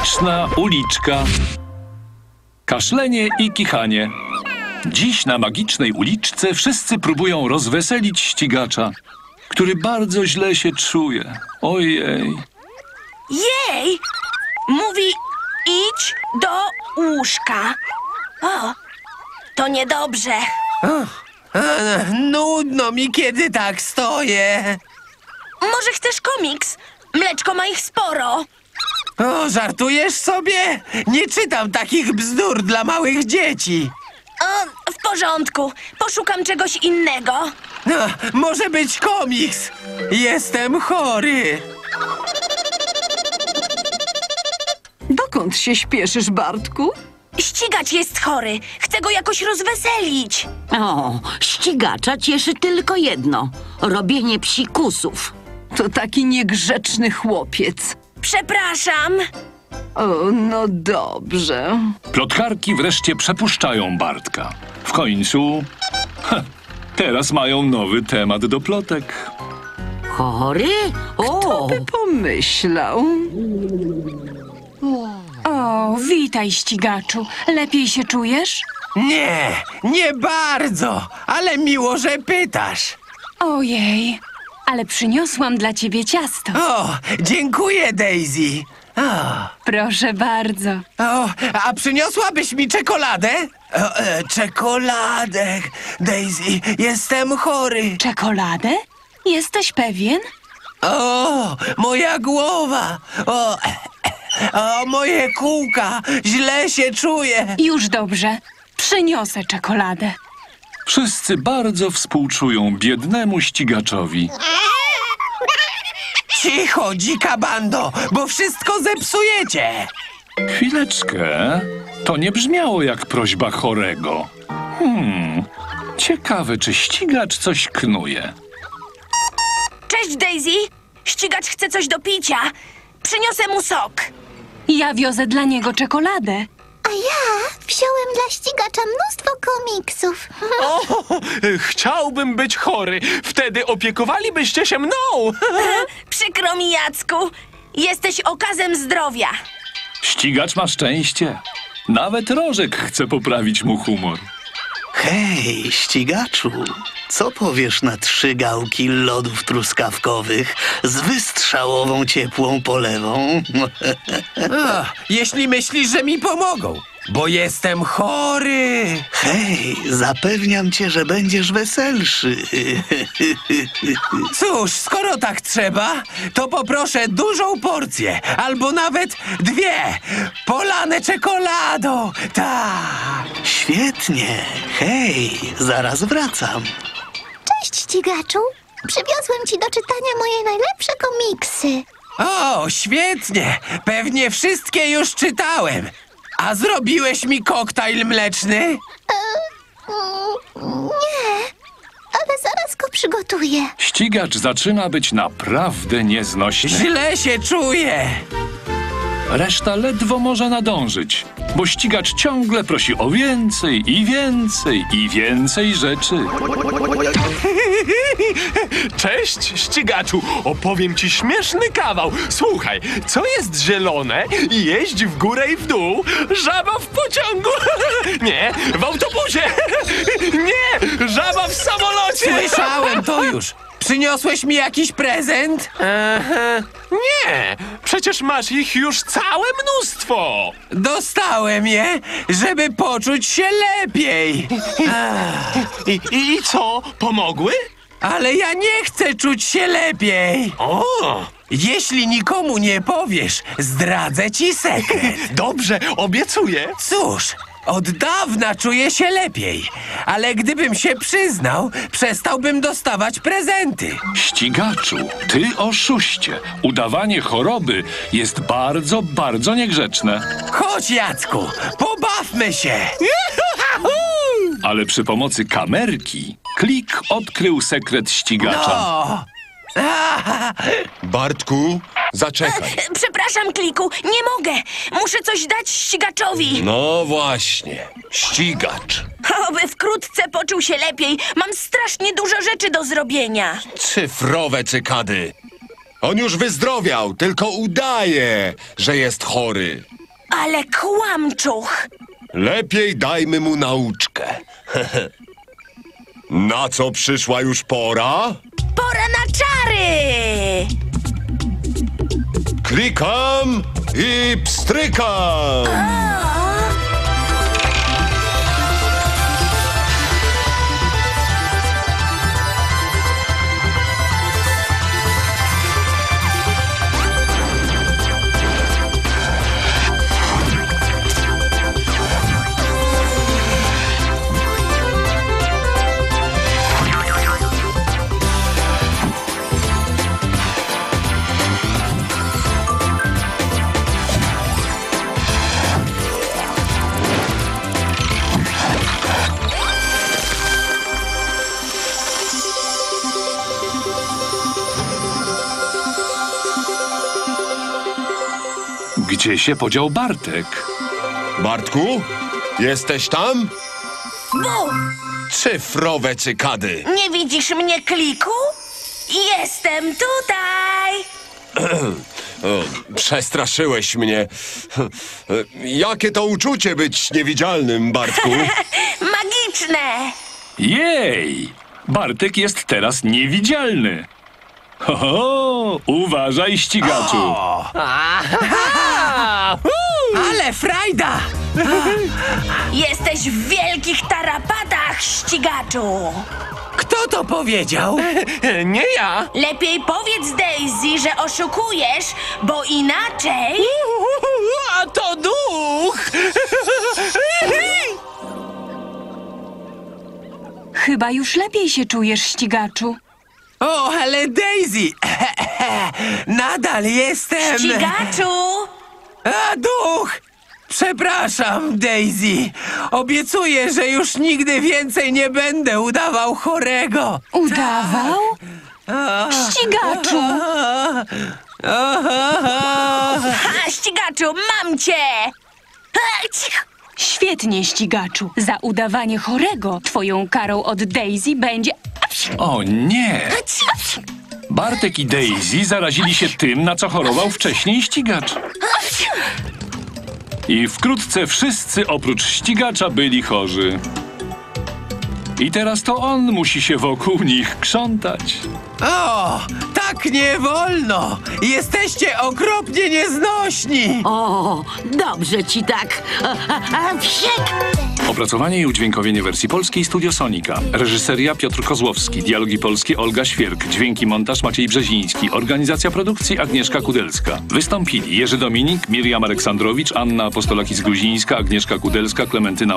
Magiczna uliczka. Kaszlenie i kichanie. Dziś na magicznej uliczce wszyscy próbują rozweselić ścigacza, który bardzo źle się czuje. Ojej. Jej! Mówi, idź do łóżka. O, to niedobrze. Nudno mi, kiedy tak stoję. Może chcesz komiks? Mleczko ma ich sporo. O, żartujesz sobie? Nie czytam takich bzdur dla małych dzieci. O, w porządku. Poszukam czegoś innego. No, może być komiks. Jestem chory. Dokąd się śpieszysz, Bartku? Ścigacz jest chory. Chcę go jakoś rozweselić. O, ścigacza cieszy tylko jedno. Robienie psikusów. To taki niegrzeczny chłopiec. Przepraszam. O, no dobrze. Plotkarki wreszcie przepuszczają Bartka. W końcu... teraz mają nowy temat do plotek. Chory? O, By pomyślał. O, witaj, ścigaczu. Lepiej się czujesz? Nie bardzo, ale miło, że pytasz. Ojej, ale przyniosłam dla ciebie ciasto. O, dziękuję, Daisy. Proszę bardzo. O, a przyniosłabyś mi czekoladę? Czekoladę, Daisy, jestem chory. Czekoladę? Jesteś pewien? O, moja głowa. O, moje kółka. Źle się czuję. Już dobrze. Przyniosę czekoladę. Wszyscy bardzo współczują biednemu ścigaczowi. Cicho, dzika bando, bo wszystko zepsujecie. Chwileczkę. To nie brzmiało jak prośba chorego. Ciekawe, czy ścigacz coś knuje. Cześć, Daisy. Ścigacz chce coś do picia. Przyniosę mu sok. Ja wiozę dla niego czekoladę. A ja wziąłem dla ścigacza mnóstwo komiksów. O, chciałbym być chory. Wtedy opiekowalibyście się mną. Przykro mi, Jacku. Jesteś okazem zdrowia. Ścigacz ma szczęście. Nawet Rożek chce poprawić mu humor. Hej, ścigaczu, co powiesz na 3 gałki lodów truskawkowych z wystrzałową ciepłą polewą? Jeśli myślisz, że mi pomogą, bo jestem chory. Hej, zapewniam cię, że będziesz weselszy. Cóż, skoro tak trzeba, to poproszę dużą porcję, albo nawet 2, polane czekoladą. Tak. Świetnie. Hej, zaraz wracam. Cześć, ścigaczu. Przywiozłem ci do czytania moje najlepsze komiksy. O, świetnie. Pewnie wszystkie już czytałem. A zrobiłeś mi koktajl mleczny? Nie, ale zaraz go przygotuję. Ścigacz zaczyna być naprawdę nieznośny. Źle się czuję. Reszta ledwo może nadążyć, bo ścigacz ciągle prosi o więcej i więcej i więcej rzeczy. Cześć, ścigaczu. Opowiem ci śmieszny kawał. Słuchaj, co jest zielone i jeździ w górę i w dół? Żaba w pociągu. Nie, w autobusie. Nie, żaba w samolocie. Słyszałem to już. Przyniosłeś mi jakiś prezent? Nie, przecież masz ich już całe mnóstwo. Dostałem je, żeby poczuć się lepiej. I co, pomogły? Ale ja nie chcę czuć się lepiej. O, Jeśli nikomu nie powiesz, zdradzę ci sekret. dobrze, obiecuję. Cóż, od dawna czuję się lepiej, ale gdybym się przyznał, przestałbym dostawać prezenty. Ścigaczu, ty oszuście. Udawanie choroby jest bardzo, bardzo niegrzeczne. Chodź, Jacku, pobawmy się. Ale przy pomocy kamerki Klik odkrył sekret ścigacza. No. Bartku, zaczekaj. Przepraszam, Kliku, nie mogę. Muszę coś dać ścigaczowi. No właśnie, ścigacz. Oby wkrótce poczuł się lepiej. Mam strasznie dużo rzeczy do zrobienia. Cyfrowe cykady. On już wyzdrowiał, tylko udaje, że jest chory. Ale kłamczuch! Lepiej dajmy mu nauczkę. Na co przyszła już pora? Pora na czary! Klikam i pstrykam! Gdzie się podział Bartek? Bartku, jesteś tam? Bu! Cyfrowe cykady. Nie widzisz mnie, Kliku? Jestem tutaj! Przestraszyłeś mnie. Jakie to uczucie być niewidzialnym, Bartku? Magiczne! Jej! Bartek jest teraz niewidzialny. Ho, ho, uważaj, ścigaczu. Ale frajda! Jesteś w wielkich tarapatach, ścigaczu! Kto to powiedział? Nie ja. Lepiej powiedz Daisy, że oszukujesz, bo inaczej... A to duch! Chyba już lepiej się czujesz, ścigaczu. O, ale Daisy! Nadal jestem... Ścigaczu! A, duch! Przepraszam, Daisy. Obiecuję, że już nigdy więcej nie będę udawał chorego. Udawał? Ścigaczu! Ha, ścigaczu, mam cię! Ha, cich. Świetnie, ścigaczu. Za udawanie chorego twoją karą od Daisy będzie... O nie! Bartek i Daisy zarazili się tym, na co chorował wcześniej ścigacz. I wkrótce wszyscy oprócz ścigacza byli chorzy. I teraz to on musi się wokół nich krzątać. O, tak nie wolno! Jesteście okropnie nieznośni! O, dobrze ci tak. Wsiek! Opracowanie i udźwiękowienie wersji polskiej Studio Sonika. Reżyseria Piotr Kozłowski. Dialogi polskie Olga Świerk. Dźwięki montaż Maciej Brzeziński. Organizacja produkcji Agnieszka Kudelska. Wystąpili Jerzy Dominik, Miriam Aleksandrowicz, Anna Apostolakis-Gruzińska, Agnieszka Kudelska, Klementyna